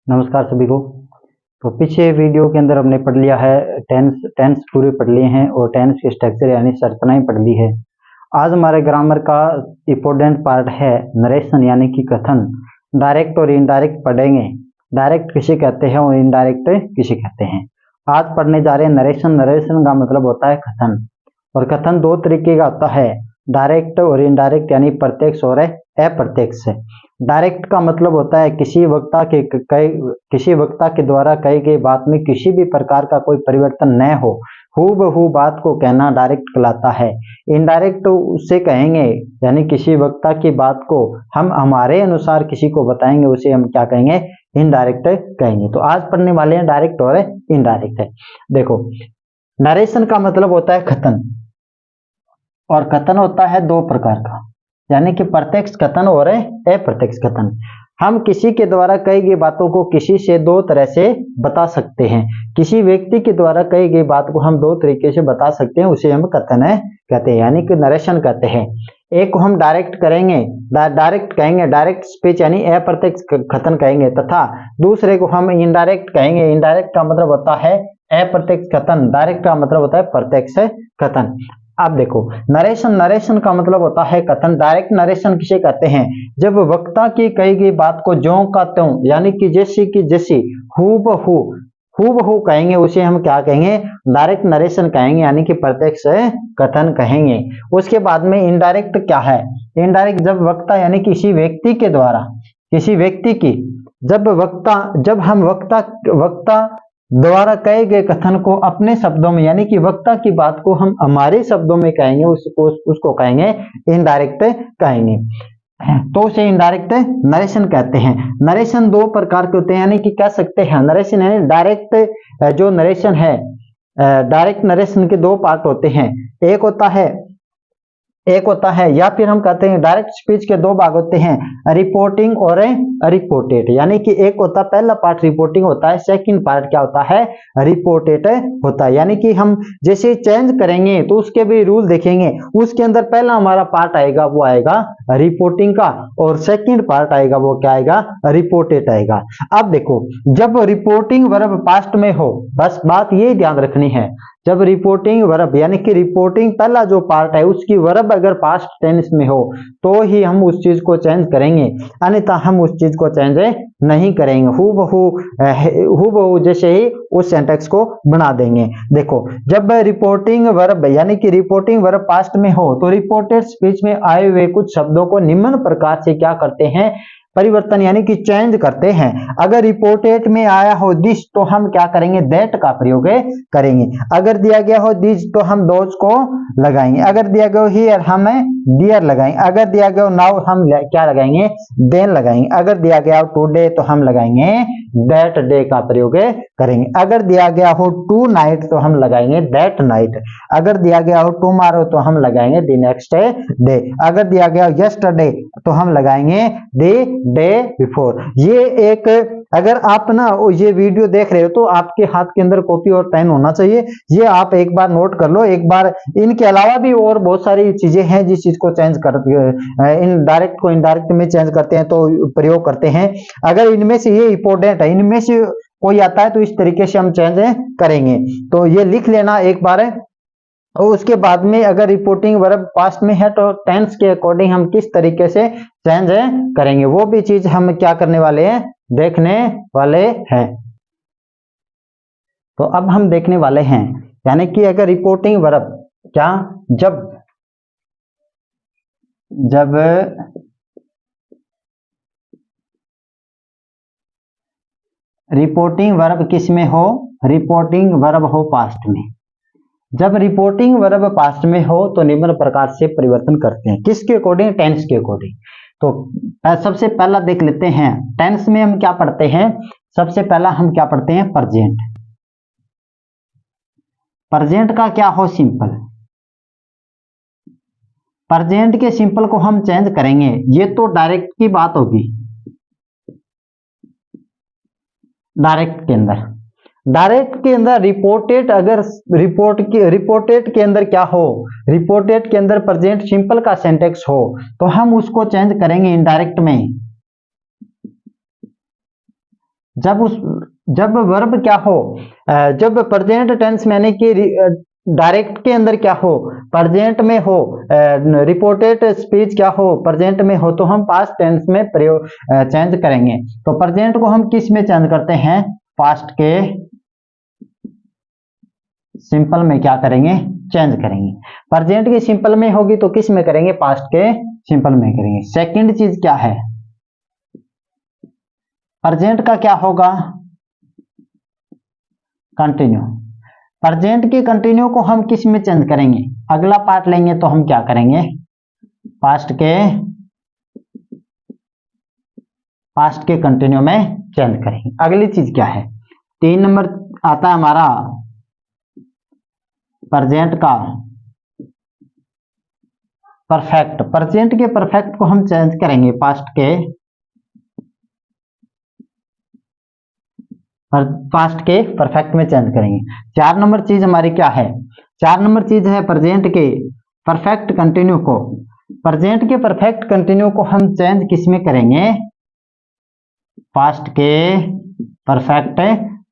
नमस्कार सभी को। तो पिछले वीडियो के अंदर हमने पढ़ लिया है टेंस पूरे पढ़ लिए हैं और टेंस के स्ट्रक्चर यानी संरचनाएं पढ़ ली है। आज हमारे ग्रामर का इम्पोर्टेंट पार्ट है नरेशन यानी कि कथन। डायरेक्ट और इनडायरेक्ट पढ़ेंगे। डायरेक्ट किसे कहते हैं और इनडायरेक्ट किसे कहते हैं। आज पढ़ने जा रहे हैं नरेशन। नरेशन का मतलब होता है कथन, और कथन दो तरीके का होता है, डायरेक्ट और इनडायरेक्ट यानी प्रत्यक्ष और अप्रत्यक्ष। डायरेक्ट का मतलब होता है किसी वक्ता के द्वारा कही गई बात में किसी भी प्रकार का कोई परिवर्तन न हो, हूबहू बात को कहना डायरेक्ट कहलाता है। इनडायरेक्ट उससे कहेंगे यानी किसी वक्ता की बात को हम हमारे अनुसार किसी को बताएंगे, उसे हम क्या कहेंगे, इनडायरेक्ट कहेंगे। तो आज पढ़ने वाले हैं डायरेक्ट और इनडायरेक्ट। देखो, नरेशन का मतलब होता है कथन, और कथन होता है दो प्रकार का, यानी कि प्रत्यक्ष कथन और अप्रत्यक्ष कथन। हम किसी के द्वारा कही गई बातों को किसी से दो तरह से बता सकते हैं। किसी व्यक्ति के द्वारा कही गई बात को हम दो तरीके से बता सकते हैं, उसे हम कथन कहते हैं, यानी कि नरेशन कहते हैं। एक को हम डायरेक्ट करेंगे, डायरेक्ट कहेंगे, डायरेक्ट स्पीच यानी अप्रत्यक्ष कथन कहेंगे, तथा दूसरे को हम इनडायरेक्ट कहेंगे। इनडायरेक्ट का मतलब होता है अप्रत्यक्ष कथन, डायरेक्ट का मतलब होता है प्रत्यक्ष कथन। अब देखो, नरेशन का मतलब होता है कथन। डायरेक्ट नरेशन किसे कहते हैं, जब वक्ता की कही गई बात को ज्यों का त्यों यानी कि जैसी की जैसी हूबहू कहेंगे, उसे हम क्या कहेंगे, डायरेक्ट नरेशन कहेंगे, यानी कि प्रत्यक्ष कथन कहेंगे। उसके बाद में इनडायरेक्ट क्या है, इनडायरेक्ट जब वक्ता यानी किसी व्यक्ति के द्वारा, किसी व्यक्ति की जब हम वक्ता द्वारा कहे गए कथन को अपने शब्दों में यानी कि वक्ता की बात को हम हमारे शब्दों में कहेंगे, उसको कहेंगे इनडायरेक्ट कहेंगे। तो उसे इनडायरेक्ट नरेशन कहते हैं। नरेशन दो प्रकार के होते हैं, यानी कि कह सकते हैं नरेशन यानी डायरेक्ट जो नरेशन है, डायरेक्ट नरेशन के दो पार्ट होते हैं। एक होता है या फिर हम कहते हैं डायरेक्ट स्पीच के दो भाग होते हैं, रिपोर्टिंग और रिपोर्टेड। यानी कि एक होता है, पहला पार्ट रिपोर्टिंग होता है, सेकंड पार्ट क्या होता है, रिपोर्टेड होता है। यानी कि हम जैसे चेंज करेंगे तो उसके भी रूल देखेंगे। उसके अंदर पहला हमारा पार्ट आएगा, वो आएगा रिपोर्टिंग का, और सेकंड पार्ट आएगा, वो क्या आएगा, रिपोर्टेड आएगा। अब देखो, जब रिपोर्टिंग वर्ब पास्ट में हो, बस बात ये ध्यान रखनी है, जब रिपोर्टिंग वर्ब यानी कि रिपोर्टिंग पहला जो पार्ट है उसकी वर्ब अगर पास्ट टेंस में हो तो ही हम उस चीज को चेंज करेंगे, अन्यथा हम उस चीज को चेंज नहीं करेंगे। हूबहू जैसे ही उस सेंटेंस को बना देंगे। देखो, जब रिपोर्टिंग वर्ब यानी कि रिपोर्टिंग वर्ब पास्ट में हो तो रिपोर्टेड स्पीच में आए हुए कुछ शब्दों को निम्न प्रकार से क्या करते हैं, परिवर्तन यानी कि चेंज करते हैं। अगर रिपोर्टेड में आया हो दिस तो हम क्या करेंगे, दैट का प्रयोग करेंगे। अगर दिया गया हो दिस तो हम दोज को लगाएंगे। अगर दिया गया हो हियर हम डियर लगाएंगे। अगर दिया गया हो नाउ हम क्या लगाएंगे, देन लगाएंगे। अगर दिया गया हो टुडे तो हम लगाएंगे दैट डे का प्रयोग करेंगे। अगर दिया गया हो टू नाइट तो हम लगाएंगे दैट नाइट। अगर दिया गया हो टुमारो तो हम लगाएंगे द नेक्स्ट डे। अगर दिया गया हो यस्टरडे तो हम लगाएंगे द डे बिफोर। ये एक, अगर आप ना ये वीडियो देख रहे हो तो आपके हाथ के अंदर कॉपी और पेन होना चाहिए। ये आप एक बार नोट कर लो एक बार। इनके अलावा भी और बहुत सारी चीजें हैं जिस चीज को चेंज कर इनडायरेक्ट को इनडायरेक्ट में चेंज करते हैं तो प्रयोग करते हैं। अगर इनमें से ये इंपॉर्टेंट है, इनमें से कोई आता है तो इस तरीके से हम चेंज करेंगे। तो ये लिख लेना एक बार है। और उसके बाद में अगर रिपोर्टिंग वर्ब पास्ट में है तो टेंस के अकॉर्डिंग हम किस तरीके से चेंज करेंगे, वो भी चीज हम क्या करने वाले हैं, देखने वाले हैं। तो अब हम देखने वाले हैं, यानी कि अगर रिपोर्टिंग वर्ब क्या, जब रिपोर्टिंग वर्ब किस में हो, रिपोर्टिंग वर्ब हो पास्ट में। जब रिपोर्टिंग वर्ब पास्ट में हो तो निम्न प्रकार से परिवर्तन करते हैं, किसके अकॉर्डिंग, टेंस के अकॉर्डिंग। तो सबसे पहला देख लेते हैं, टेंस में हम क्या पढ़ते हैं, सबसे पहला हम क्या पढ़ते हैं, प्रेजेंट। प्रेजेंट का क्या हो, सिंपल। प्रेजेंट के सिंपल को हम चेंज करेंगे, ये तो डायरेक्ट की बात होगी। डायरेक्ट के अंदर रिपोर्टेड, अगर रिपोर्टेड के अंदर क्या हो, रिपोर्टेड के अंदर प्रेजेंट सिंपल का सेंटेंस हो तो हम उसको चेंज करेंगे इनडायरेक्ट में। जब वर्ब क्या हो, जब प्रेजेंट टेंस यानी कि डायरेक्ट के अंदर क्या हो, प्रेजेंट में हो, रिपोर्टेड स्पीच क्या हो, प्रेजेंट में हो, तो हम पास्ट टेंस में प्रयोग चेंज करेंगे। तो प्रेजेंट को हम किस में चेंज करते हैं, पास्ट के सिंपल में क्या करेंगे, चेंज करेंगे। प्रेजेंट की सिंपल में होगी तो किस में करेंगे, पास्ट के सिंपल में करेंगे। सेकंड चीज क्या है, प्रेजेंट का क्या होगा, कंटिन्यू। प्रेजेंट के कंटिन्यू को हम किस में चेंज करेंगे, अगला पार्ट लेंगे तो हम क्या करेंगे, पास्ट के कंटिन्यू में चेंज करेंगे। अगली चीज क्या है, 3 नंबर आता है हमारा प्रेजेंट का परफेक्ट। प्रेजेंट के परफेक्ट को हम चेंज करेंगे पास्ट के परफेक्ट में चेंज करेंगे। 4 नंबर चीज हमारी क्या है, 4 नंबर चीज है प्रेजेंट के परफेक्ट कंटिन्यू को। प्रेजेंट के परफेक्ट कंटिन्यू को हम चेंज किस में करेंगे, पास्ट के परफेक्ट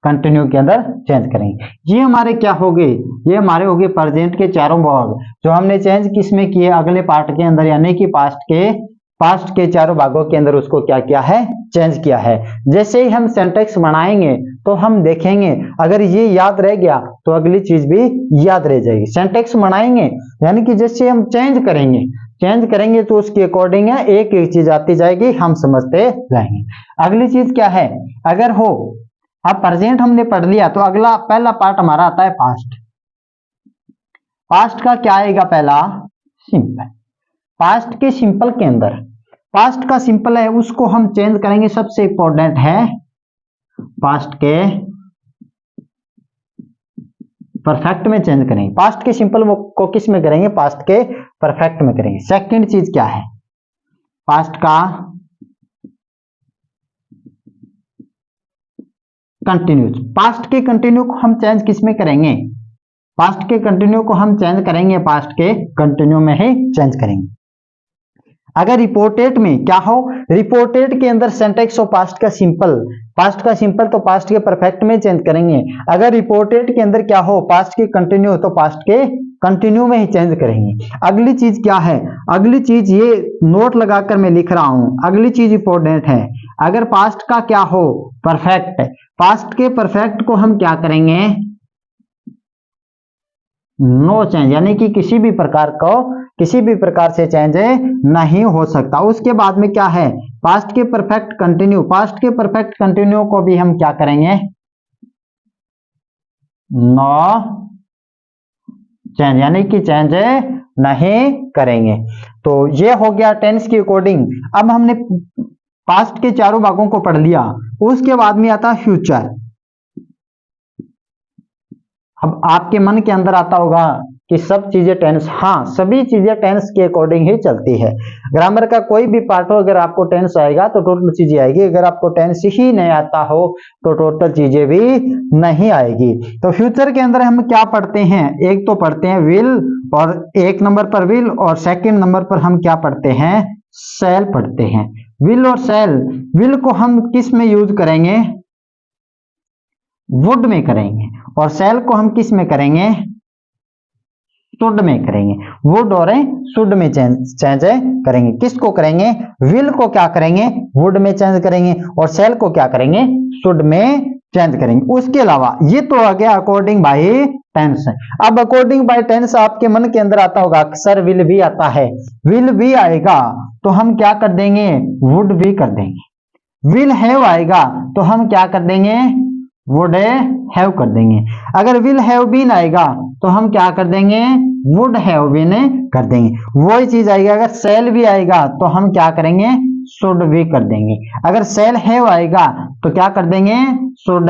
कंटिन्यू के अंदर चेंज करेंगे। ये हमारे क्या हो गए, ये हमारे हो गए प्रेजेंट के चारों भाग जो हमने चेंज किस में किए, अगले पार्ट के अंदर, यानी कि पास्ट के चारों भागों के अंदर उसको क्या किया है, चेंज किया है। जैसे ही हम सेंटेक्स बनाएंगे तो हम देखेंगे अगर ये याद रह गया तो अगली चीज भी याद रह जाएगी। सेंटेक्स बनाएंगे यानी कि जैसे हम चेंज करेंगे तो उसके अकॉर्डिंग है एक एक चीज आती जाएगी, हम समझते जाएंगे। अगली चीज क्या है, अगर हो, अब प्रेजेंट हमने पढ़ लिया तो अगला पहला पार्ट हमारा आता है पास्ट। पास्ट का क्या आएगा, पहला सिंपल। पास्ट के सिंपल के अंदर, पास्ट का सिंपल है उसको हम चेंज करेंगे, सबसे इंपॉर्टेंट है पास्ट के परफेक्ट में चेंज करेंगे। पास्ट के सिंपल को किस में करेंगे, पास्ट के परफेक्ट में करेंगे। सेकंड चीज क्या है, पास्ट का कंटिन्यूज। पास्ट के कंटिन्यू को हम चेंज किस में करेंगे, पास्ट के कंटिन्यू को हम चेंज करेंगे, पास्ट के कंटिन्यू में ही चेंज करेंगे। अगर रिपोर्टेड में क्या हो, रिपोर्टेड के अंदर सेंटेक्स हो पास्ट का सिंपल तो पास्ट के परफेक्ट में चेंज करेंगे। अगर रिपोर्टेड के अंदर क्या हो, पास्ट के कंटिन्यू तो पास्ट के कंटिन्यू में ही चेंज करेंगे। अगली चीज क्या है, अगली चीज ये नोट लगाकर मैं लिख रहा हूं, अगली चीज इंपॉर्टेंट है। अगर पास्ट का क्या हो, परफेक्ट, पास्ट के परफेक्ट को हम क्या करेंगे, नो चेंज, यानी कि किसी भी प्रकार से चेंज नहीं हो सकता। उसके बाद में क्या है, पास्ट के परफेक्ट कंटिन्यू को भी हम क्या करेंगे, नो चेंज, यानी कि चेंज नहीं करेंगे। तो ये हो गया टेंस के अकॉर्डिंग। अब हमने पास्ट के चारों भागों को पढ़ लिया, उसके बाद में आता फ्यूचर। अब आपके मन के अंदर आता होगा कि सब चीजें टेंस, हाँ सभी चीजें टेंस के अकॉर्डिंग ही चलती है। ग्रामर का कोई भी पार्ट हो, अगर आपको टेंस आएगा तो टोटल चीजें आएगी, अगर आपको टेंस ही नहीं आता हो तो टोटल चीजें भी नहीं आएगी। तो फ्यूचर के अंदर हम क्या पढ़ते हैं, एक तो पढ़ते हैं विल, और 1 नंबर पर विल, और सेकंड नंबर पर हम क्या पढ़ते हैं, शैल पढ़ते हैं। विल और शैल, विल को हम किस में यूज करेंगे, वुड में करेंगे, और शैल को हम किस में करेंगे, शुड में करेंगे। वुड और शुड में चेंज करेंगे। किसको करेंगे, विल को क्या करेंगे, वुड में चेंज करेंगे, और शैल को क्या करेंगे, शुड में चेंज करेंगे। उसके अलावा ये तो आ गया अकॉर्डिंग बाय टेंस। अब अकॉर्डिंग बाय टेंस आपके मन के अंदर आता होगा, अक्सर विल भी आता है, विल भी आएगा तो हम क्या कर देंगे, वुड भी कर देंगे। विल हैव आएगा तो हम क्या कर देंगे, वुड हैव कर देंगे। अगर विल हैव बीन आएगा तो हम क्या कर देंगे, वुड हैव बीन कर देंगे। वही चीज आएगी, अगर शैल भी आएगा तो हम क्या करेंगे, शुड भी कर देंगे। अगर शैल हैव आएगा तो क्या कर देंगे, शुड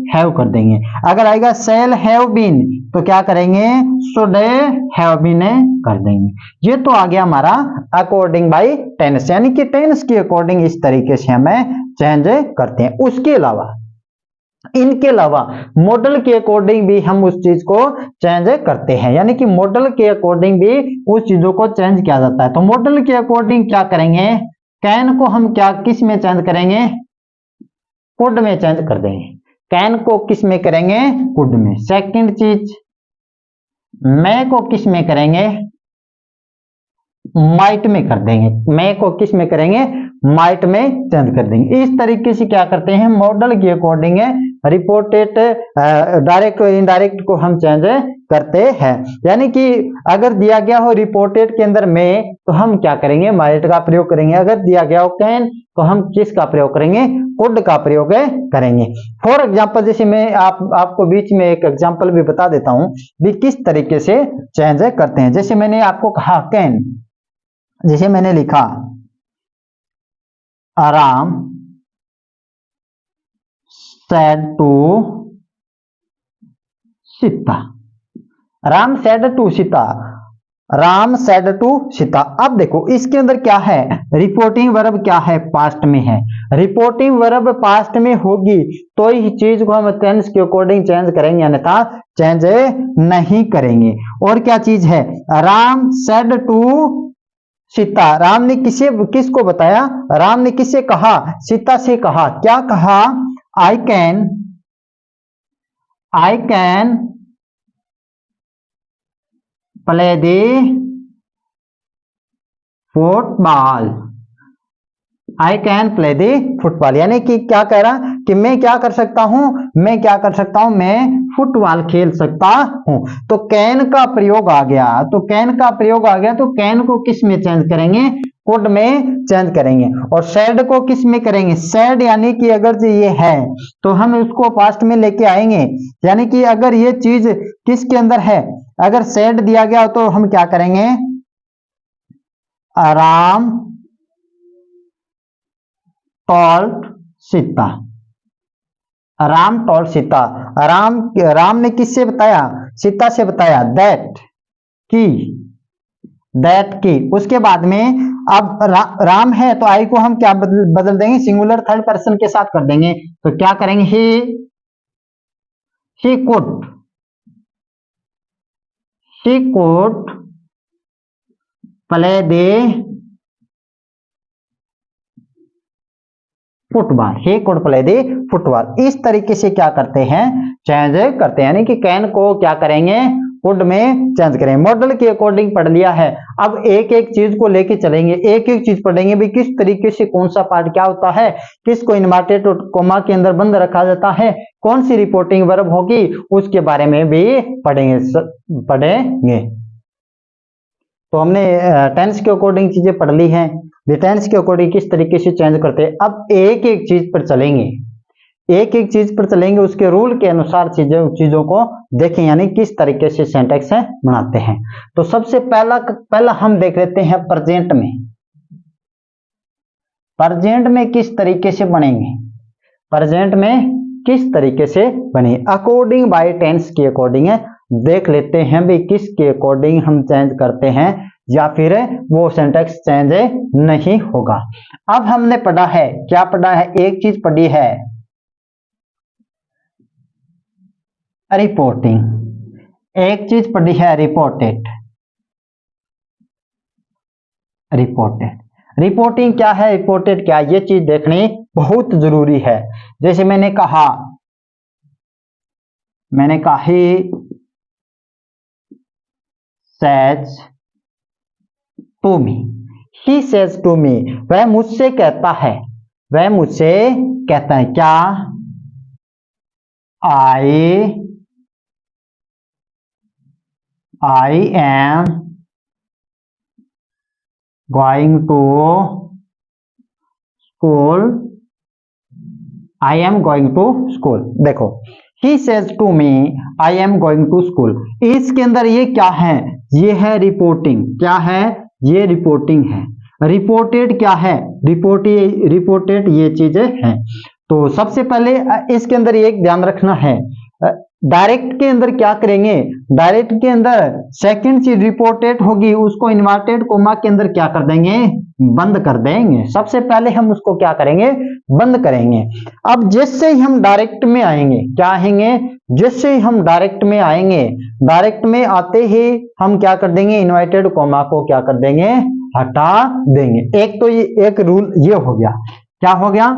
हैव कर देंगे। अगर आएगा शैल हैव बीन तो क्या करेंगे, शुड हैव बीन कर देंगे। ये तो आ गया हमारा अकॉर्डिंग बाय टेंस, यानी कि टेंस के अकॉर्डिंग इस तरीके से हमें चेंज करते हैं। उसके अलावा, इनके अलावा मॉडल के अकॉर्डिंग भी हम उस चीज को चेंज करते हैं, यानी कि मॉडल के अकॉर्डिंग भी उस चीजों को चेंज किया जाता है। तो मॉडल के अकॉर्डिंग क्या करेंगे, कैन को हम क्या किस में चेंज करेंगे, कुड में चेंज कर देंगे। कैन को किस में करेंगे, कुड में। सेकंड चीज, मैं को किस में करेंगे, माइट में कर देंगे। मैं को किस में करेंगे, माइट में चेंज कर देंगे। इस तरीके से क्या करते हैं, मॉडल के अकॉर्डिंग रिपोर्टेड डायरेक्ट और इनडायरेक्ट को हम चेंज करते हैं। यानी कि अगर दिया गया हो रिपोर्टेड के अंदर में, तो हम क्या करेंगे, माइट का प्रयोग करेंगे। अगर दिया गया हो कैन, तो हम किसका प्रयोग करेंगे, कुड का प्रयोग करेंगे। फॉर एग्जाम्पल, जैसे मैं आपको बीच में एक एग्जाम्पल भी बता देता हूं भी किस तरीके से चेंज करते हैं। जैसे मैंने आपको कहा कैन, जैसे मैंने लिखा Ram said to Sita, Ram said to Sita, Ram said to Sita. अब देखो इसके अंदर क्या है, रिपोर्टिंग वर्ब क्या है, पास्ट में है। रिपोर्टिंग वर्ब पास्ट में होगी तो ही चीज को हम टेंस के अकॉर्डिंग चेंज करेंगे, अन्यथा चेंज नहीं करेंगे। और क्या चीज है, राम said to सीता, राम ने किसको बताया, राम ने किससे कहा, सीता से कहा। क्या कहा, I can play the football, I can play the football. यानी कि क्या कह रहा कि मैं क्या कर सकता हूं, मैं क्या कर सकता हूं, मैं फुटबॉल खेल सकता हूं। तो कैन का प्रयोग आ गया, तो कैन का प्रयोग आ गया, तो कैन को किस में चेंज करेंगे, कुड में चेंज करेंगे। और सैड को किस में करेंगे, सैड। यानी कि अगर ये है तो हम उसको पास्ट में लेके आएंगे। यानी कि अगर ये चीज किसके अंदर है, अगर सैड दिया गया तो हम क्या करेंगे, राम टोल्ड सीता, राम टोल्ड सीता। राम ने किससे बताया, सीता से बताया। दैट की उसके बाद में अब राम है तो आई को हम क्या बदल देंगे, सिंगुलर थर्ड पर्सन के साथ कर देंगे। तो क्या करेंगे, he could play they football, he could play the football. इस तरीके से क्या करते हैं, चेंज करते हैं। यानी कि कैन को क्या करेंगे, कुड में चेंज करेंगे। मॉडल के अकॉर्डिंग पढ़ लिया है। अब एक एक चीज को लेके चलेंगे, एक एक चीज पढ़ेंगे भी किस तरीके से कौन सा पार्ट क्या होता है, किसको इनवर्टेड कोमा के अंदर बंद रखा जाता है, कौन सी रिपोर्टिंग वर्ब होगी, उसके बारे में भी पढ़ेंगे। तो हमने टेंस के अकॉर्डिंग चीजें पढ़ ली हैं, टेंस के अकॉर्डिंग किस तरीके से चेंज करते हैं। अब एक एक चीज पर चलेंगे, एक एक चीज पर चलेंगे, उसके रूल के अनुसार चीजों को देखें, यानी किस तरीके से सेंटेक्स बनाते हैं। तो सबसे पहला हम देख लेते हैं प्रेजेंट में। प्रेजेंट में किस तरीके से बनेंगे, प्रेजेंट में किस तरीके से बने, अकॉर्डिंग बाय टेंस के अकॉर्डिंग देख लेते हैं भी किसके अकॉर्डिंग हम चेंज करते हैं, या फिर वो सेंटेक्स चेंज नहीं होगा। अब हमने पढ़ा है, क्या पढ़ा है, एक चीज पढ़ी है रिपोर्टिंग, एक चीज पढ़ी है रिपोर्टेड। रिपोर्टिंग क्या है, रिपोर्टेड क्या, ये चीज देखनी बहुत जरूरी है। जैसे मैंने कहा ही says to me, he says to me, वह मुझसे कहता है, वह मुझसे कहता है। क्या, I am going to school, I am going to school। देखो, he says to me I am going to school, इसके अंदर ये क्या है, ये है रिपोर्टिंग। क्या है, ये रिपोर्टिंग है। रिपोर्टेड क्या है, रिपोर्टेड ये चीजें हैं। तो सबसे पहले इसके अंदर एक ध्यान रखना है, डायरेक्ट के अंदर क्या करेंगे, डायरेक्ट के अंदर सेकंड चीज रिपोर्टेड होगी, उसको इन्वर्टेड कोमा के अंदर क्या कर देंगे, बंद कर देंगे। सबसे पहले हम उसको क्या करेंगे, बंद करेंगे। अब जैसे ही हम डायरेक्ट में आएंगे, क्या आएंगे, जैसे ही हम डायरेक्ट में आएंगे, डायरेक्ट में आते ही हम क्या कर देंगे, इन्वर्टेड कोमा को क्या कर देंगे, हटा देंगे। एक तो ये एक रूल ये हो गया। क्या हो गया,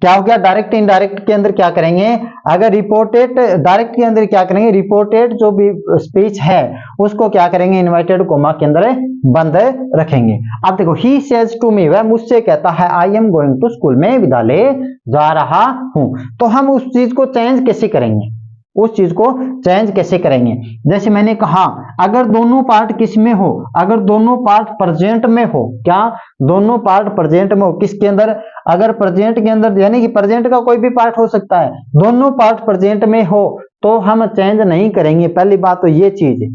क्या हो गया, डायरेक्ट इनडायरेक्ट के अंदर क्या करेंगे, अगर रिपोर्टेड डायरेक्ट के अंदर क्या करेंगे, रिपोर्टेड जो भी स्पीच है उसको क्या करेंगे, इन्वर्टेड कोमा के अंदर बंद रखेंगे। अब देखो, ही सेज टू मी, वह मुझसे कहता है, I am going to school, मैं विद्यालय जा रहा हूं। तो हम उस चीज को चेंज कैसे करेंगे, उस चीज को चेंज कैसे करेंगे, जैसे मैंने कहा अगर दोनों पार्ट किस में हो, अगर दोनों पार्ट प्रेजेंट में हो, क्या दोनों पार्ट प्रेजेंट में हो, किसके अंदर, अगर प्रेजेंट के अंदर, यानी कि प्रेजेंट का कोई भी पार्ट हो सकता है, दोनों पार्ट प्रेजेंट में हो तो हम चेंज नहीं करेंगे, पहली बात तो ये चीज है।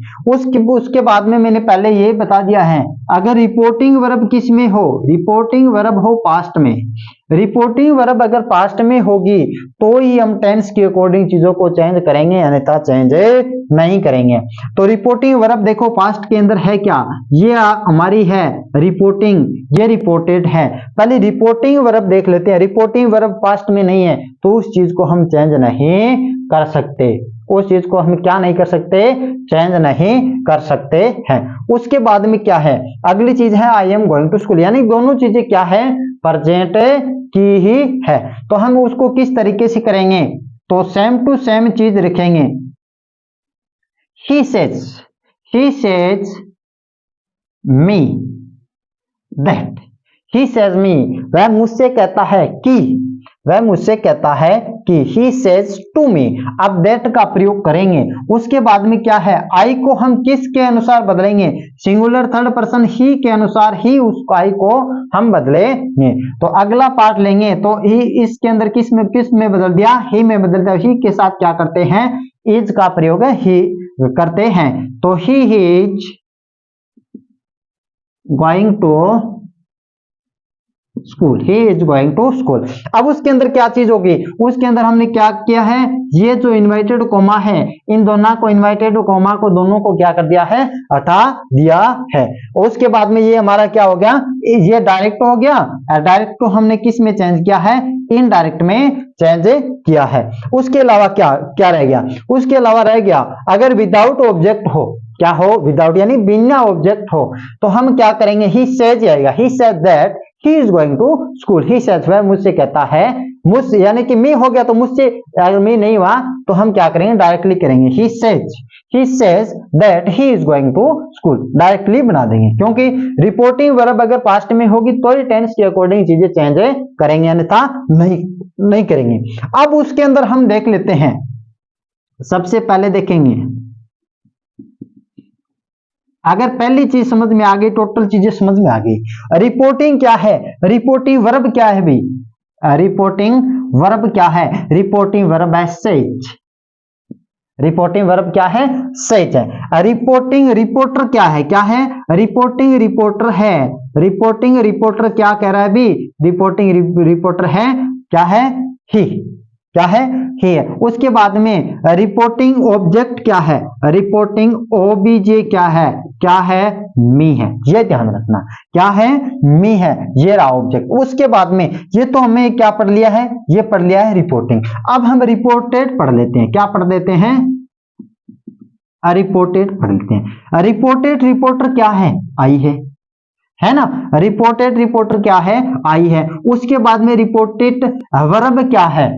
उसके बाद में मैंने पहले ये बता दिया है, अगर रिपोर्टिंग वर्ब किस में हो, रिपोर्टिंग वर्ब हो पास्ट में, रिपोर्टिंग वर्ब अगर पास्ट में होगी तो ही हम टेंस के अकॉर्डिंग चीजों को चेंज करेंगे, अन्यथा चेंज नहीं करेंगे। तो रिपोर्टिंग वर्ब देखो पास्ट के अंदर है क्या, ये हमारी है रिपोर्टिंग, ये रिपोर्टेड है। पहले रिपोर्टिंग वर्ब देख लेते हैं, रिपोर्टिंग वर्ब पास्ट में नहीं है तो उस चीज को हम चेंज नहीं कर सकते, उस चीज को हम क्या नहीं कर सकते, चेंज नहीं कर सकते हैं। उसके बाद में क्या है, अगली चीज है I am going to school, यानी दोनों चीजें क्या है, प्रेजेंट की ही है। तो हम उसको किस तरीके से करेंगे, तो सेम टू सेम चीज रखेंगे, he says me that, he says me, वह मुझसे कहता है कि, वह मुझसे कहता है कि, he says to me, अब that का प्रयोग करेंगे। उसके बाद में क्या है, I को हम किसके अनुसार बदलेंगे, सिंगुलर थर्ड पर्सन ही के अनुसार ही उस I को हम बदलेंगे। तो अगला पार्ट लेंगे तो ही इसके अंदर किस में बदल दिया, ही में बदल दिया, ही के साथ क्या करते हैं, इज का प्रयोग ही करते हैं। तो he is going to school, he is going to school. अब उसके अंदर क्या चीज होगी, उसके अंदर हमने क्या किया है, ये जो इन्वर्टेड कोमा है, इन दोनों को, इन्वर्टेड कोमा को दोनों को क्या कर दिया है, हटा दिया है। उसके बाद में ये हमारा क्या हो गया, ये डायरेक्ट हो गया, डायरेक्ट को हमने किस में चेंज किया है, इनडायरेक्ट में चेंज किया है। उसके अलावा क्या क्या रह गया, उसके अलावा रह गया अगर विदाउट ऑब्जेक्ट हो, क्या हो, विदाउट यानी बिना ऑब्जेक्ट हो, तो हम क्या करेंगे, ही सेज आएगा, he says that he is going to school, he says वह मुझसे कहता है, मुझसे यानी कि मी हो गया तो मुझसे, अगर मी नहीं हुआ तो हम क्या करेंगे, डायरेक्टली करेंगे, he says that he is going to school, directly बना देंगे, क्योंकि रिपोर्टिंग वर्ब अगर पास्ट में होगी तो ही टेंस के अकॉर्डिंग चीजें चेंज करेंगे, अन्यथा नहीं करेंगे। अब उसके अंदर हम देख लेते हैं, सबसे पहले देखेंगे, अगर पहली चीज समझ में आ गई, टोटल चीजें समझ में आ गई, रिपोर्टिंग क्या है, रिपोर्टिंग वर्ब क्या है भाई, रिपोर्टिंग वर्ब क्या है, रिपोर्टिंग वर्ब है सेज, रिपोर्टिंग वर्ब क्या है, सेज है। रिपोर्टिंग रिपोर्टर क्या है, क्या है, रिपोर्टिंग रिपोर्टर है, रिपोर्टिंग रिपोर्टर क्या कह रहा है भी, रिपोर्टिंग रिपोर्टर है, क्या है, ही, क्या है, ही है। उसके बाद में रिपोर्टिंग ऑब्जेक्ट क्या है, रिपोर्टिंग ओबीजे क्या है, मी है, ये ध्यान रखना, क्या है, मी है, ये रहा ऑब्जेक्ट। उसके बाद में ये तो हमें क्या पढ़ लिया है, ये पढ़ लिया है रिपोर्टिंग। अब हम रिपोर्टेड पढ़ लेते हैं, क्या पढ़ लेते हैं, रिपोर्टेड पढ़ लेते हैं। रिपोर्टेड रिपोर्टर क्या है, आई है ना, रिपोर्टेड रिपोर्टर क्या है, आई है। उसके बाद में रिपोर्टेड वर्ब क्या है,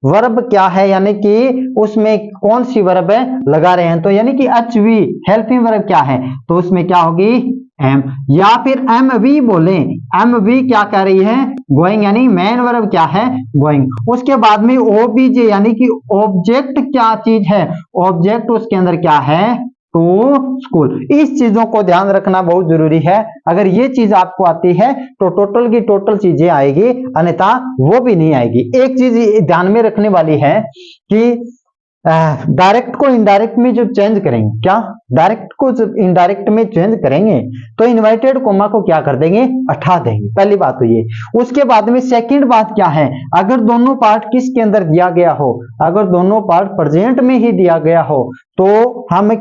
वर्ब क्या है, यानी कि उसमें कौन सी वर्ब है लगा रहे हैं, तो यानी कि एचवी हेल्पिंग वर्ब क्या है, तो उसमें क्या होगी, एम, या फिर एम वी बोले, एम वी क्या कह रही है, गोइंग, यानी मेन वर्ब क्या है, गोइंग। उसके बाद में ओबीजे यानी कि ऑब्जेक्ट क्या चीज है, ऑब्जेक्ट उसके अंदर क्या है, टू स्कूल। इस चीजों को ध्यान रखना बहुत जरूरी है, अगर ये चीज आपको आती है तो टोटल की टोटल चीजें आएगी, अन्यथा वो भी नहीं आएगी। एक चीज ध्यान में रखने वाली है कि डायरेक्ट को इनडायरेक्ट में जब चेंज करेंगे, क्या डायरेक्ट को जब इनडायरेक्ट में चेंज करेंगे तो इन्वर्टेड कोमा को क्या कर देंगे, हटा देंगे, पहली बात तो ये। उसके बाद में सेकंड बात क्या है, अगर दोनों पार्ट किसके अंदर दिया गया हो, अगर दोनों पार्ट प्रेजेंट में ही दिया गया हो तो हम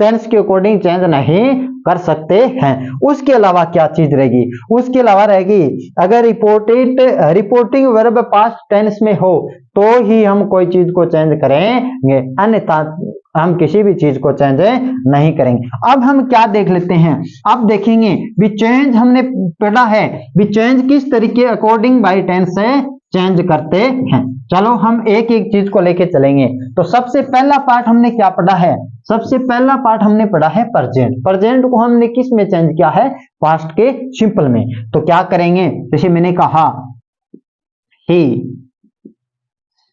टेंस के अकॉर्डिंग चेंज नहीं कर सकते हैं। उसके अलावा क्या चीज रहेगी, उसके अलावा रहेगी अगर रिपोर्टिंग वर्ब पास्ट टेंस में हो तो ही हम कोई चीज को चेंज करेंगे, अन्यथा हम किसी भी चीज को चेंज नहीं करेंगे। अब हम क्या देख लेते हैं, अब देखेंगे भी चेंज हमने पढ़ा है, भी चेंज किस तरीके अकॉर्डिंग बाय टेंस चेंज करते हैं। चलो हम एक एक चीज को लेके चलेंगे। तो सबसे पहला पार्ट हमने क्या पढ़ा है? सबसे पहला पार्ट हमने पढ़ा है प्रेजेंट। प्रेजेंट को हमने किस में चेंज किया है? पास्ट के सिंपल में। तो क्या करेंगे? जैसे मैंने कहा he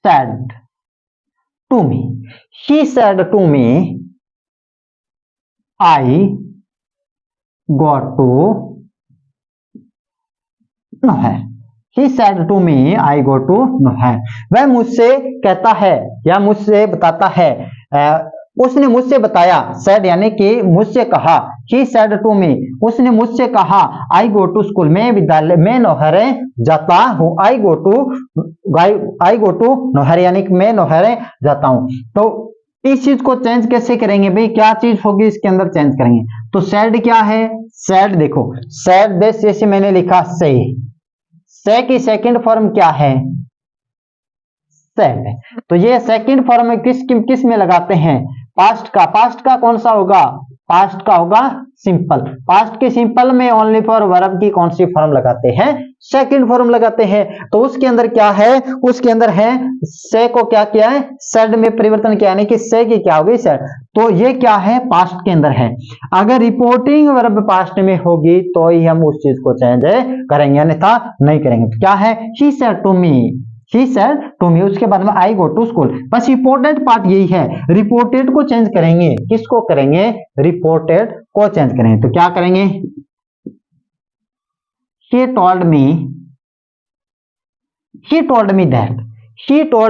said to me, he said to me I got to Nohar. He said to me I go to Nohar. वह मुझसे कहता है या मुझसे बताता है, उसने मुझसे बताया, said यानी कि मुझसे कहा, he said to me उसने मुझसे कहा, I go to school मैं विद्यालय में नौहर जाता हूँ। I go to नौहर यानी कि मैं नौहर जाता हूँ। तो इस चीज को चेंज कैसे करेंगे भाई? क्या चीज होगी इसके अंदर चेंज करेंगे? तो said क्या है? said देखो, said जैसे मैंने लिखा से की सेकंड फॉर्म क्या है? said। तो ये सेकंड फॉर्म में किस में लगाते हैं? पास्ट का। पास्ट का कौन सा होगा? पास्ट का होगा सिंपल। पास्ट के सिंपल में ओनली फॉर वर्ब की कौन सी फॉर्म लगाते हैं? सेकंड फॉर्म लगाते हैं। तो उसके अंदर क्या है? उसके अंदर है से को क्या किया है? सेड में परिवर्तन किया, यानी कि से की क्या होगी? सेड। तो ये क्या है? पास्ट के अंदर है। अगर रिपोर्टिंग वर्ब पास्ट में होगी तो ही हम उस चीज को चेंज करेंगे, अन्यथा नहीं करेंगे। तो क्या है? He said to me, he said to me, उसके बाद में I go to school। बस इंपॉर्टेंट पार्ट यही है, रिपोर्टेड को चेंज करेंगे। किसको करेंगे? रिपोर्टेड को चेंज करेंगे। तो क्या करेंगे? he told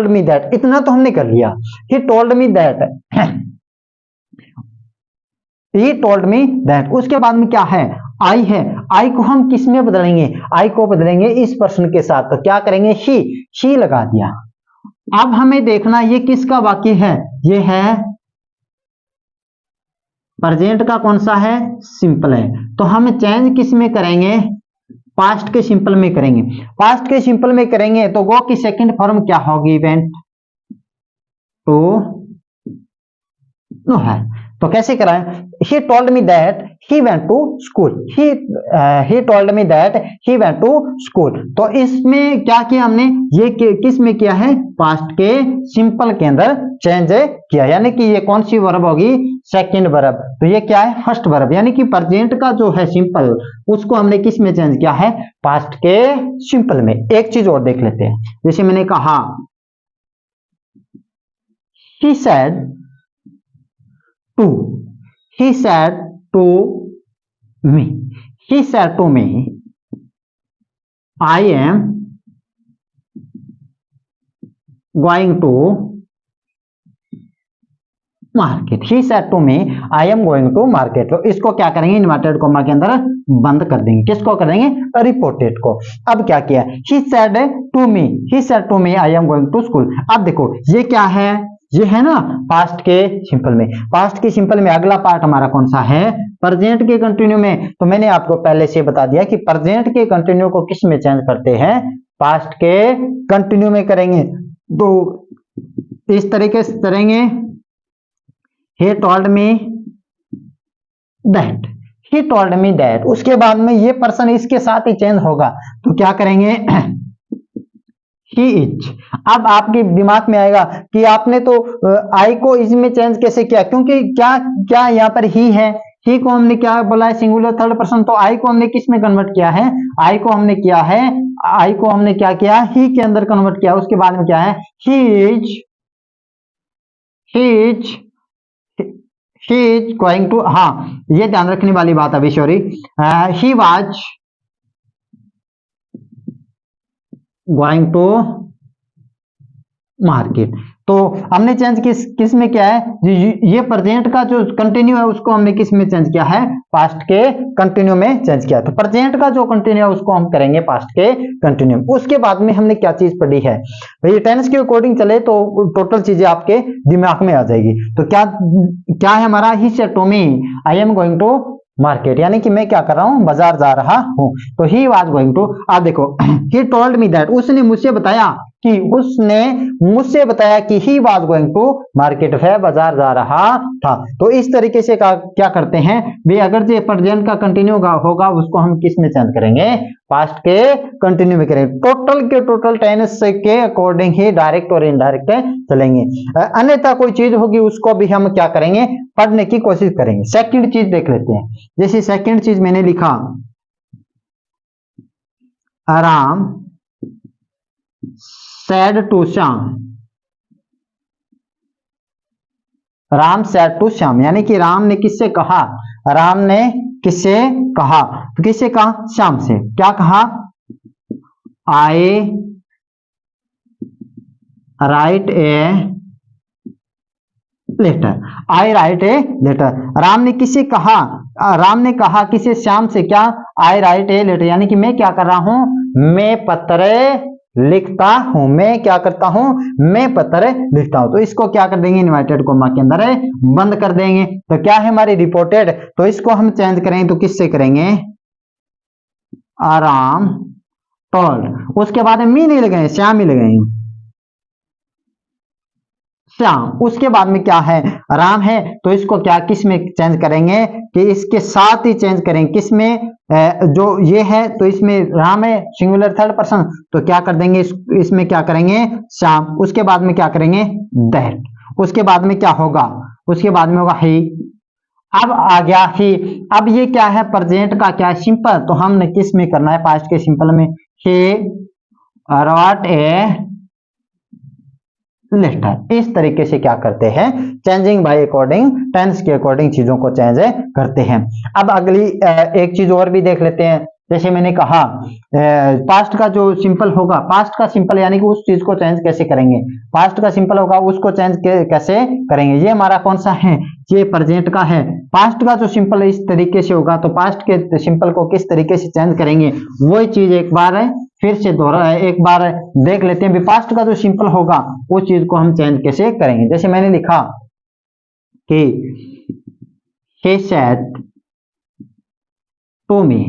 me that इतना तो हमने कर लिया। he told me that उसके बाद में क्या है? आई है। आई को हम किस में बदलेंगे? आई को बदलेंगे इस पर्सन के साथ। तो क्या करेंगे? ही लगा दिया। अब हमें देखना ये किसका वाक्य है? ये है प्रेजेंट का। कौन सा है? सिंपल है। तो हम चेंज किस में करेंगे? पास्ट के सिंपल में करेंगे। पास्ट के सिंपल में करेंगे तो वो की सेकंड फॉर्म क्या होगी? Went to Nohar. तो कैसे कराएं? he told me that he went to school। he told me that he went to school। तो इसमें क्या किया हमने? ये किस में किया है? पास्ट के सिंपल के अंदर चेंज किया, यानी कि ये कौन सी वर्ब होगी? Second verb. तो ये क्या है? First verb. यानी कि प्रेजेंट का जो है सिंपल, उसको हमने किस में चेंज किया है? पास्ट के सिंपल में। एक चीज और देख लेते हैं। जैसे मैंने कहा he said to me I am going to market। he said to me I am going to market। तो इसको क्या करेंगे? इन्वर्टेड कॉमा के अंदर बंद कर देंगे। किसको करेंगे? रिपोर्टेड को। अब क्या किया? he said to me I am going to school। अब देखो ये क्या है? ये है ना पास्ट के सिंपल में। पास्ट के सिंपल में अगला पार्ट हमारा कौन सा है? प्रेजेंट के कंटिन्यू में। तो मैंने आपको पहले से बता दिया कि प्रेजेंट के कंटिन्यू को किस में चेंज करते हैं? पास्ट के कंटिन्यू में करेंगे। तो इस तरीके से करेंगे, he told me that। उसके बाद में ये पर्सन इसके साथ ही चेंज होगा। तो क्या करेंगे? he is। अब आपके दिमाग में आएगा कि आपने तो आई को इसमें चेंज कैसे किया? क्योंकि क्या यहाँ पर ही है। ही को हमने क्या बोला है? Singular third person. तो आई को हमने किस में कन्वर्ट किया है? आई को हमने क्या किया? ही के अंदर कन्वर्ट किया। उसके बाद में क्या है? he is going to। हाँ, ये ध्यान रखने वाली बात अभी, sorry. he was going to market. तो हमने चेंज किस में किया है? ये प्रेजेंट का जो कंटिन्यू है उसको हमने किस में चेंज किया है? पास्ट के कंटिन्यू में चेंज किया। तो प्रेजेंट का जो कंटिन्यू है उसको हम करेंगे पास्ट के कंटिन्यू। उसके बाद में हमने क्या चीज पढ़ी है भाई? टेंस के अकॉर्डिंग चले तो टोटल चीजें आपके दिमाग में आ जाएगी। तो क्या है हमारा? He said to me I am going to market, यानी कि मैं क्या कर रहा हूं? बाजार जा रहा हूं। तो ही वाज गोइंग टू। आप देखो he told me that उसने मुझसे बताया। कि उसने मुझसे बताया कि he was going to market, वह बाजार जा रहा था। तो इस तरीके से क्या करते हैं भी, अगर जो प्रेजेंट का कंटिन्यू होगा उसको हम किस में चेंज करेंगे, पास्ट के कंटिन्यू में करेंगे। टोटल के टोटल टेंस के अकॉर्डिंग ही डायरेक्ट और इनडायरेक्ट चलेंगे। अन्यथा कोई चीज होगी उसको भी हम क्या करेंगे, पढ़ने की कोशिश करेंगे। सेकंड चीज देख लेते हैं। जैसे सेकंड चीज मैंने लिखा, Ram said to Shyam, Ram said to Shyam, यानी कि राम ने किससे कहा, राम ने किससे कहा, तो किससे कहा, श्याम से। क्या कहा, I write a letter, I write a letter. Ram ने किससे कहा, राम ने कहा किसे, श्याम से, क्या, आई राइट ए लेटर, यानी कि मैं क्या कर रहा हूं, मैं पत्र लिखता हूं, मैं क्या करता हूं, मैं पत्र लिखता हूं। तो इसको क्या कर देंगे, इन्वर्टेड कोमा के अंदर बंद कर देंगे। तो क्या है हमारी रिपोर्टेड, तो इसको हम चेंज करेंगे तो किससे करेंगे, आराम टोल्ड, उसके बाद मी नहीं लगाएंगे, श्याम ही लगाएंगे, श्याम। उसके बाद में क्या है, राम है, तो इसको क्या किस में चेंज करेंगे कि इसके साथ ही चेंज करेंगे, किस में, जो ये है तो इसमें राम है सिंगुलर थर्ड पर्सन, तो क्या कर देंगे इसमें क्या करेंगे, श्याम। उसके बाद में क्या करेंगे, दैट। उसके बाद में क्या होगा, उसके बाद में होगा ही। अब आ गया ही। अब ये क्या है, प्रेजेंट का क्या है, सिंपल, तो हमने किस में करना है, पास्ट के सिंपल में, ही रॉट ए लेटर। इस तरीके से क्या करते हैं, चेंजिंग बाय अकॉर्डिंग, टेंस के अकॉर्डिंग चीजों को चेंज करते हैं। अब अगली एक चीज और भी देख लेते हैं। जैसे मैंने कहा पास्ट का जो सिंपल होगा, पास्ट का सिंपल यानी कि उस चीज को चेंज कैसे करेंगे, पास्ट का सिंपल होगा उसको चेंज कैसे करेंगे। ये हमारा कौन सा है, ये प्रेजेंट का है। पास्ट का जो सिंपल इस तरीके से होगा, तो पास्ट के सिंपल को किस तरीके से चेंज करेंगे, वही चीज एक बार फिर से दोहरा एक बार देख लेते हैं। पास्ट का जो सिंपल होगा उस चीज को हम चेंज कैसे करेंगे। जैसे मैंने लिखा कि he said to me,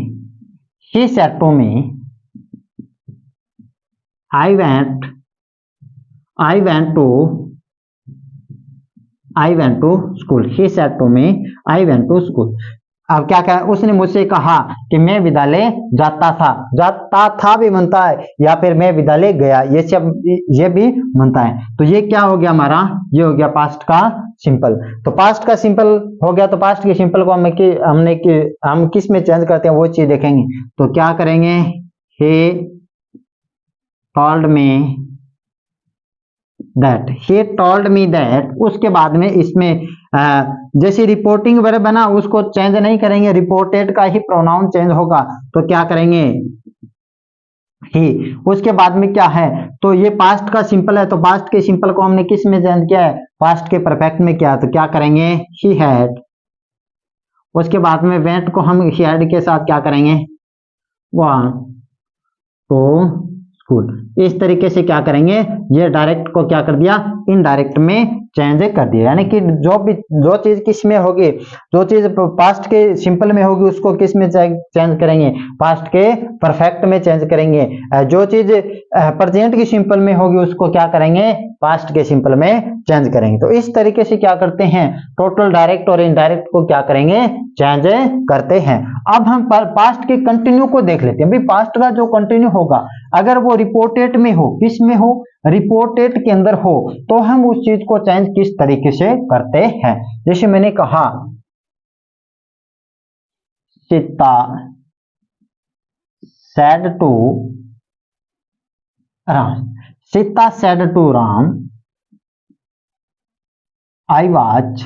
he said to me, I went to school, he said to me I went to school। अब क्या कहा, उसने मुझसे कहा कि मैं विद्यालय जाता था भी बनता है, या फिर मैं विद्यालय गया, ये सब ये भी बनता है। तो ये क्या हो गया हमारा, ये हो गया पास्ट का सिंपल। तो पास्ट का सिंपल हो गया, तो पास्ट के सिंपल को हम किस में चेंज करते हैं वो चीज देखेंगे। तो क्या करेंगे, he told me that, he told me that। उसके बाद में इसमें जैसे रिपोर्टिंग वर्ब बना उसको चेंज नहीं करेंगे, रिपोर्टेड का ही प्रोनाउन चेंज होगा, तो क्या करेंगे, ही। उसके बाद में क्या है, तो ये पास्ट का सिंपल है, तो पास्ट के सिंपल को हमने किस में चेंज किया है, पास्ट के परफेक्ट में किया, तो क्या करेंगे, ही हैड। उसके बाद में वेंट को हम ही हैड के साथ क्या करेंगे, वन टू स्कूल। इस तरीके से क्या करेंगे, ये डायरेक्ट को क्या कर दिया, इनडायरेक्ट में चेंज कर दिया। यानी कि जो चीज किस में होगी, जो चीज पास्ट के सिंपल में होगी उसको किस में चेंज करेंगे, पास्ट के परफेक्ट में चेंज करेंगे। जो चीज प्रेजेंट की सिंपल में होगी उसको क्या करेंगे, पास्ट के सिंपल में चेंज करेंगे। तो इस तरीके से क्या करते हैं, टोटल डायरेक्ट और इनडायरेक्ट को क्या करेंगे, चेंज करते हैं। अब हम पास्ट के कंटिन्यू को देख लेते हैं। भाई पास्ट का जो कंटिन्यू होगा अगर वो रिपोर्टेड में हो, किस में हो, रिपोर्टेड के अंदर हो, तो हम उस चीज को चेंज किस तरीके से करते हैं। जैसे मैंने कहा Sita said to Ram, Sita said to Ram I was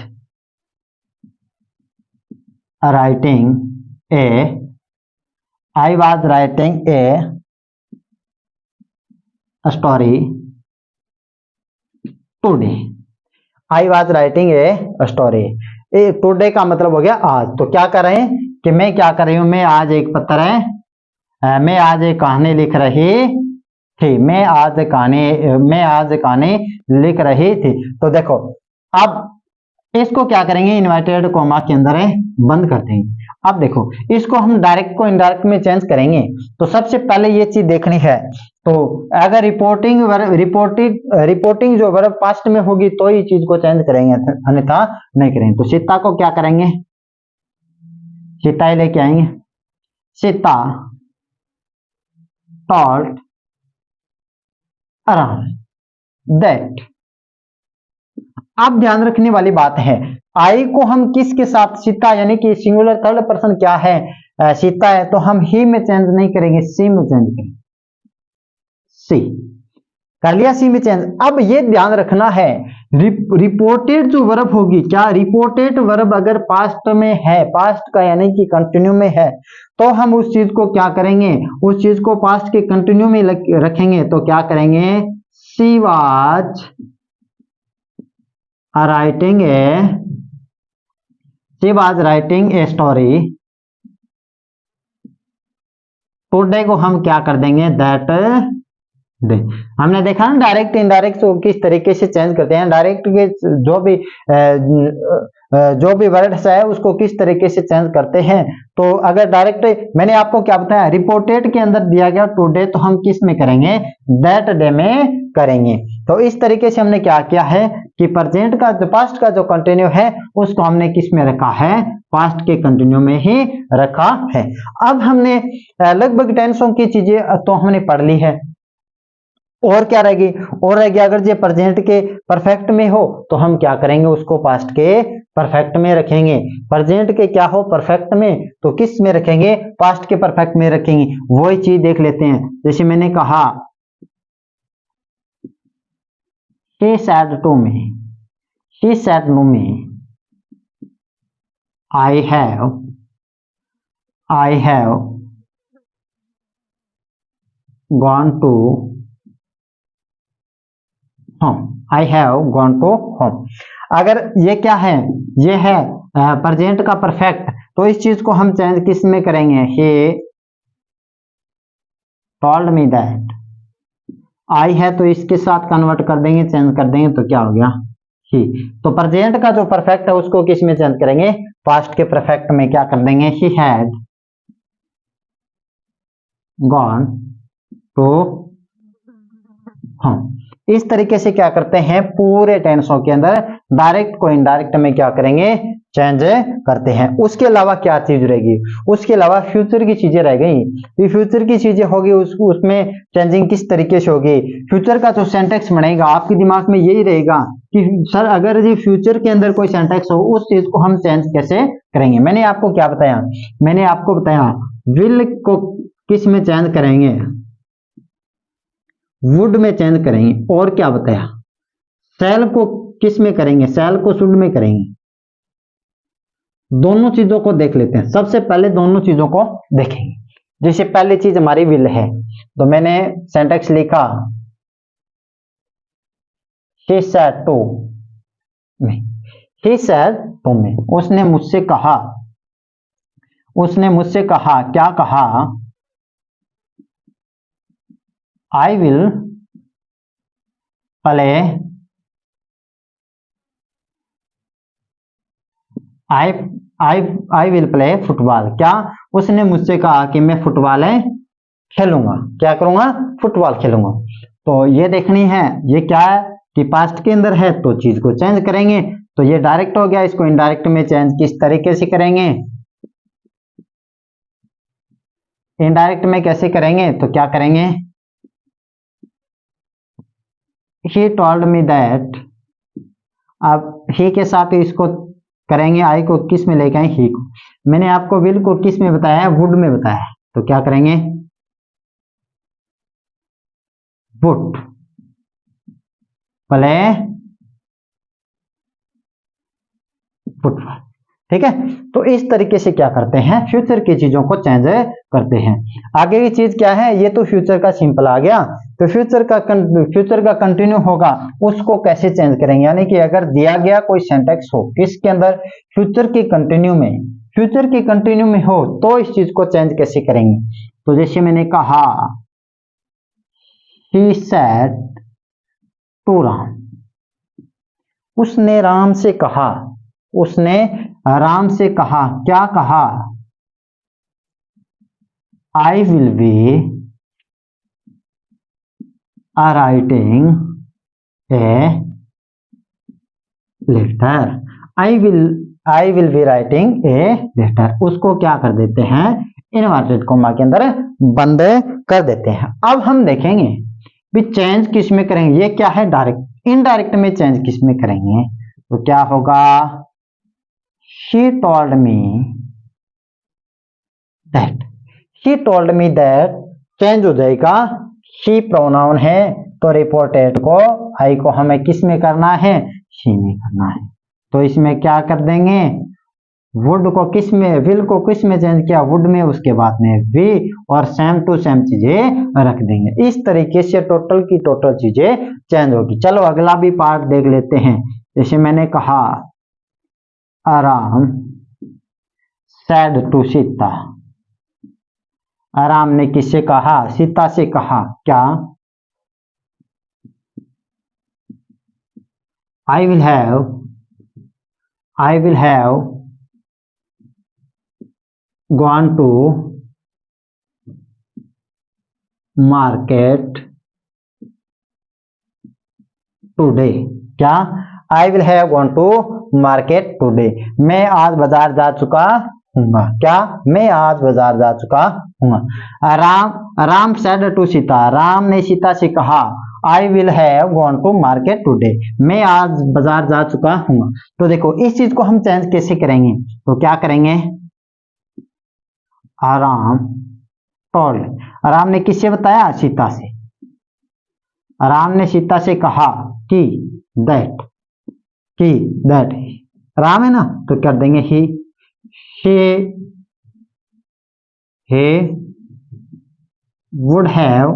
writing a story today. I was writing a story, today का मतलब हो गया आज। तो क्या कर रहे हैं कि मैं क्या कर रही हूं, मैं आज एक मैं आज एक कहानी लिख रही थी, मैं आज कहानी लिख रही थी। तो देखो अब इसको क्या करेंगे, इन्वर्टेड कोमा के अंदर बंद कर देंगे। अब देखो, इसको हम डायरेक्ट को इनडायरेक्ट में चेंज करेंगे तो सबसे पहले ये चीज देखनी है। तो अगर रिपोर्टिंग जो वर्ब पास्ट में होगी तो ही चीज को चेंज करेंगे, अन्यथा नहीं करेंगे। तो सीता को क्या करेंगे, सीता ही लेके आएंगे। Sita told around that. अब ध्यान रखने वाली बात है, आई को हम किसके साथ, सीता यानी कि सिंगुलर थर्ड पर्सन क्या है, सीता है, तो हम ही में चेंज नहीं करेंगे, सी में चेंज करेंगे। सी कर लिया, सी में चेंज। अब ये ध्यान रखना है, रिपोर्टेड जो वर्ब होगी, क्या रिपोर्टेड वर्ब अगर पास्ट में है, पास्ट का यानी कि कंटिन्यू में है, तो हम उस चीज को क्या करेंगे, उस चीज को पास्ट के कंटिन्यू में रखेंगे। तो क्या करेंगे, she was writing a story today को हम क्या कर देंगे, दैट डे। हमने देखा ना डायरेक्ट इनडायरेक्ट को किस तरीके से चेंज करते हैं, डायरेक्ट के जो भी वर्ड्स है उसको किस तरीके से चेंज करते हैं। तो अगर डायरेक्ट, मैंने आपको क्या बताया, रिपोर्टेड के अंदर दिया गया टुडे, तो हम किस में करेंगे, दैट डे में करेंगे। तो इस तरीके से हमने क्या किया है कि प्रेजेंट का जो पास्ट का जो कंटिन्यू है उसको हमने किस में रखा है, पास्ट के कंटिन्यू में ही रखा है। अब हमने लगभग टेंसों की चीजें तो हमने पढ़ ली है, और क्या रहेगी, और रहेगी अगर ये प्रेजेंट के परफेक्ट में हो तो हम क्या करेंगे, उसको पास्ट के परफेक्ट में रखेंगे। प्रेजेंट के क्या हो, परफेक्ट में, तो किस में रखेंगे, पास्ट के परफेक्ट में रखेंगे। वही चीज देख लेते हैं, जैसे मैंने कहा she said to me I have gone to home, I have gone to home। अगर ये क्या है, ये है प्रेजेंट का परफेक्ट, तो इस चीज को हम चेंज किस में करेंगे, he told me that। आई है तो इसके साथ कन्वर्ट कर देंगे, चेंज कर देंगे, तो क्या हो गया, ही। तो प्रेजेंट का जो परफेक्ट है उसको किस में चेंज करेंगे, पास्ट के परफेक्ट में क्या कर देंगे, he had gone to home. इस तरीके से क्या करते हैं, पूरे टेंसों के अंदर डायरेक्ट को इनडायरेक्ट में क्या करेंगे, चेंज करते हैं। उसके अलावा क्या चीज रहेगी, उसके अलावा फ्यूचर की चीजें रह गई। ये फ्यूचर की चीजें होगी, उसमें चेंजिंग किस तरीके से होगी। फ्यूचर का जो सेंटेक्स बनेगा आपके दिमाग में यही रहेगा कि सर अगर ये फ्यूचर के अंदर कोई सेंटेक्स हो उस चीज को हम चेंज कैसे करेंगे। मैंने आपको क्या बताया, मैंने आपको बताया विल को किस में चेंज करेंगे, वुड में चेंज करेंगे। और क्या बताया, शैल को किस में करेंगे, शैल को शुड में करेंगे। दोनों चीजों को देख लेते हैं, सबसे पहले दोनों चीजों को देखेंगे। जैसे पहली चीज हमारी विल है, तो मैंने सेंटेक्स लिखा he said to me, he said to me, उसने मुझसे कहा, उसने मुझसे कहा, क्या कहा, I will play I will play football. क्या, उसने मुझसे कहा कि मैं फुटबॉल खेलूंगा, क्या करूंगा, फुटबॉल खेलूंगा। तो ये देखनी है, ये क्या है कि पास्ट के अंदर है तो चीज को चेंज करेंगे। तो ये डायरेक्ट हो गया, इसको इनडायरेक्ट में चेंज किस तरीके से करेंगे, इनडायरेक्ट में कैसे करेंगे, तो क्या करेंगे, he told me that। अब he के साथ इसको करेंगे, आई को किस में लेके आए, ही को। मैंने आपको विल को किस में बताया है, वुड में बताया है। तो क्या करेंगे, वुड प्ले फुटबॉल। ठीक है, तो इस तरीके से क्या करते हैं, फ्यूचर की चीजों को चेंज करते हैं। आगे की चीज क्या है, ये तो फ्यूचर का सिंपल आ गया। तो फ्यूचर का कंटिन्यू होगा, उसको कैसे चेंज करेंगे। यानी कि अगर दिया गया कोई सेंटेक्स हो किसके अंदर, फ्यूचर के कंटिन्यू में, फ्यूचर के कंटिन्यू में हो, तो इस चीज को चेंज कैसे करेंगे। तो जैसे मैंने कहा he said to राम, उसने राम से कहा, उसने राम से कहा, क्या कहा, I will be writing a letter. I will be writing a letter। उसको क्या कर देते हैं, इनवर्टेड कोमा के अंदर बंद कर देते हैं। अब हम देखेंगे भी चेंज किस में करेंगे, ये क्या है डायरेक्ट, इनडायरेक्ट में चेंज किस में करेंगे, तो क्या होगा, she told me that change हो जाएगा, she प्रोनाउन है तो रिपोर्टेड को आई को हमें किस में करना है, she में करना है। तो इसमें क्या कर देंगे, वुड को किस में, विल को किस में चेंज किया, वुड में, उसके बाद में वी, और सेम टू सेम चीजें रख देंगे। इस तरीके से टोटल की टोटल चीजें चेंज होगी। चलो अगला भी पार्ट देख लेते हैं। जैसे मैंने कहा आराम सैड टू सीता, आराम ने किससे कहा, सीता से कहा, क्या, I will have gone to market today। क्या, I will have gone to market today। मैं आज बाजार जा चुका हूँगा। क्या, मैं आज बाजार जा चुका हूँगा। राम said to सीता, राम ने सीता से कहा I will have gone to market today। मैं आज बाजार जा चुका हूँ। तो देखो इस चीज को हम चेंज कैसे करेंगे, तो क्या करेंगे, आराम told, आराम ने किससे बताया, सीता से। आराम ने सीता से कहा कि that राम है ना, तो कर देंगे he would have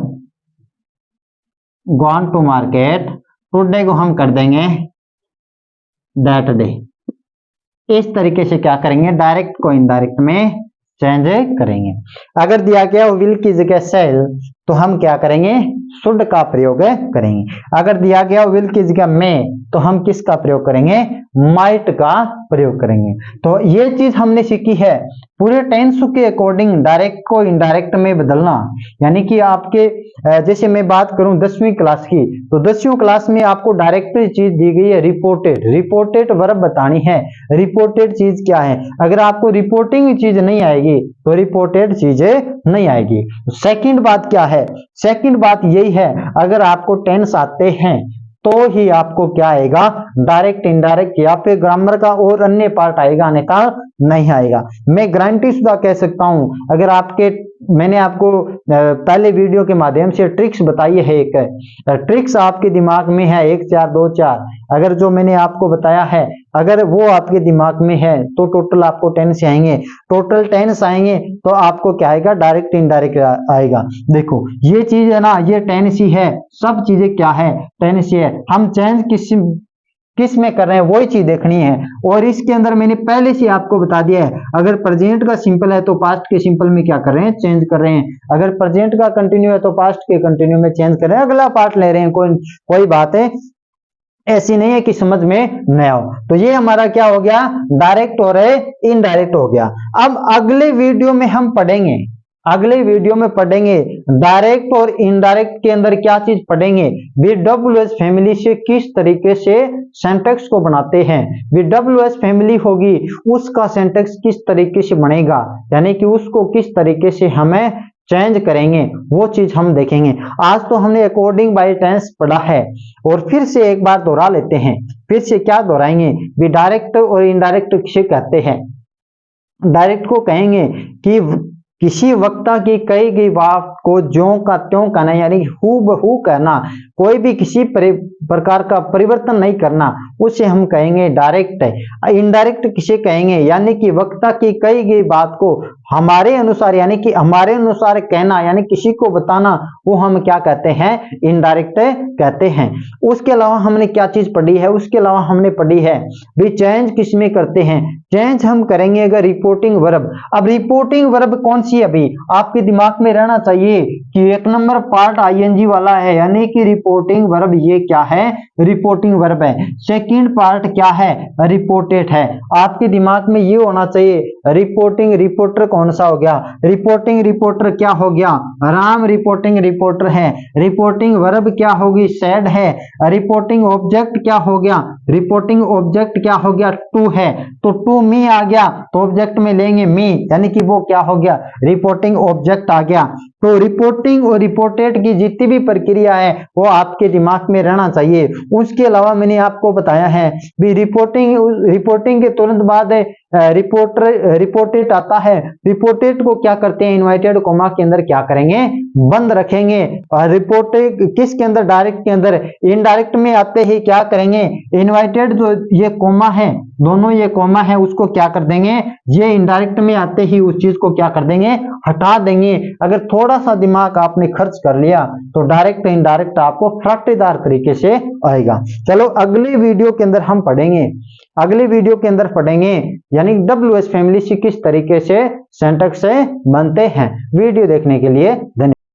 gone to market today को हम कर देंगे that day। इस तरीके से क्या करेंगे, डायरेक्ट को इनडायरेक्ट में चेंज करेंगे। अगर दिया गया विल की जगह सेल तो हम क्या करेंगे, शुड का प्रयोग करेंगे। अगर दिया गया विल की जगह में तो हम किसका प्रयोग करेंगे, माइट का प्रयोग करेंगे। तो ये चीज हमने सीखी है पूरे टेंस के अकॉर्डिंग डायरेक्ट को इनडायरेक्ट में बदलना। यानी कि आपके जैसे मैं बात करूं 10वीं क्लास की, तो 10वीं क्लास में आपको डायरेक्ट चीज दी गई है रिपोर्टेड वर्ब बतानी है। रिपोर्टेड चीज क्या है, अगर आपको रिपोर्टिंग चीज नहीं आएगी तो रिपोर्टेड चीजें नहीं आएगी। सेकंड बात क्या है, सेकंड बात यही है अगर आपको टेंस आते हैं तो ही आपको क्या आएगा, डायरेक्ट इनडायरेक्ट या फिर ग्रामर का और अन्य पार्ट आएगा, अन्यथा नहीं आएगा। मैं गारंटी शुदा कह सकता हूं, अगर आपके, मैंने आपको पहले वीडियो के माध्यम से ट्रिक्स बताई है, एक ट्रिक्स आपके दिमाग में है 1 4 2 4, अगर जो मैंने आपको बताया है अगर वो आपके दिमाग में है तो टोटल आपको 10 से आएंगे, टोटल 10 आएंगे तो आपको क्या आएगा, डायरेक्ट इनडायरेक्ट आएगा। देखो ये चीज है ना, ये 10 ही है, सब चीजें क्या है 10 ही है। हम चेंज किस में कर रहे हैं वही चीज देखनी है। और इसके अंदर मैंने पहले से आपको बता दिया है, अगर प्रेजेंट का सिंपल है तो पास्ट के सिंपल में क्या कर रहे हैं, चेंज कर रहे हैं। अगर प्रेजेंट का कंटिन्यू है तो पास्ट के कंटिन्यू में चेंज कर रहे हैं, अगला पार्ट ले रहे हैं। कोई बात है ऐसी नहीं है कि समझ में न आओ। तो ये हमारा क्या हो गया, डायरेक्ट और इनडायरेक्ट हो गया। अब अगले वीडियो में हम पढ़ेंगे, अगले वीडियो में पढ़ेंगे डायरेक्ट और इनडायरेक्ट के अंदर क्या चीज पढ़ेंगे, VWS फैमिली से किस तरीके से सेंटेक्स को बनाते हैं। VWS फैमिली होगी उसका सेंटेक्स किस तरीके से बनेगा, यानी कि उसको किस तरीके से हमें चेंज करेंगे, वो चीज हम देखेंगे। आज तो हमने अकॉर्डिंग बाय टेंस पढ़ा है और फिर से एक बार दोहरा लेते हैं। फिर से क्या दोहराएंगे, भी डायरेक्ट और इनडायरेक्ट किसे कहते हैं। डायरेक्ट को कहेंगे कि किसी वक्ता की कही गई बात को ज्यों का त्यों कहना, यानी हूबहू कहना, कोई भी किसी प्रकार का परिवर्तन नहीं करना, उसे हम कहेंगे डायरेक्ट है। इनडायरेक्ट किसे कहेंगे, यानी कि वक्ता की कही गई बात को हमारे अनुसार, यानी कि हमारे अनुसार कहना, यानी किसी को बताना, वो हम क्या कहते हैं, इनडायरेक्ट कहते हैं। उसके अलावा हमने क्या चीज पढ़ी है, उसके अलावा हमने पढ़ी है भी चेंज किस में करते हैं, चेंज हम करेंगे अगर रिपोर्टिंग वर्ब। अब रिपोर्टिंग वर्ब कौन सी, अभी आपके दिमाग में रहना चाहिए कि 1 नंबर पार्ट ING वाला है, यानी कि रिपोर्टिंग वर्ब ये क्या है, रिपोर्टिंग वर्ब है। सेकंड पार्ट क्या है, रिपोर्टेड है। आपके दिमाग में ये होना चाहिए, रिपोर्टिंग रिपोर्टर कौन सा हो गया, रिपोर्टिंग रिपोर्टर क्या हो गया, राम रिपोर्टिंग रिपोर्टर है। रिपोर्टिंग वर्ब क्या होगी, सैड है। रिपोर्टिंग ऑब्जेक्ट क्या हो गया, रिपोर्टिंग ऑब्जेक्ट क्या हो गया, टू है। तो टू मी आ गया तो ऑब्जेक्ट में लेंगे मी, यानी कि वो क्या हो गया, रिपोर्टिंग ऑब्जेक्ट आ गया। तो रिपोर्टिंग और रिपोर्टेड की जितनी भी प्रक्रिया है वो आपके दिमाग में रहना चाहिए। उसके अलावा मैंने आपको बताया है भी रिपोर्टिंग के तुरंत बाद रिपोर्टेड आता है। रिपोर्टेड को क्या करते हैं, इनवर्टेड कोमा के अंदर क्या करेंगे, बंद रखेंगे। और रिपोर्टेड किसके अंदर, डायरेक्ट के अंदर। इनडायरेक्ट में आते ही क्या करेंगे, इनवर्टेड जो ये कोमा है, दोनों ये कोमा है उसको क्या कर देंगे, ये इनडायरेक्ट में आते ही उस चीज को क्या कर देंगे, हटा देंगे। अगर थोड़ा सा दिमाग आपने खर्च कर लिया तो डायरेक्ट इनडायरेक्ट आपको फराटेदार तरीके से आएगा। चलो अगले वीडियो के अंदर हम पढ़ेंगे, अगले वीडियो के अंदर पढ़ेंगे यानी WH फैमिली से किस तरीके से सिंटैक्स से बनते हैं। वीडियो देखने के लिए धन्यवाद।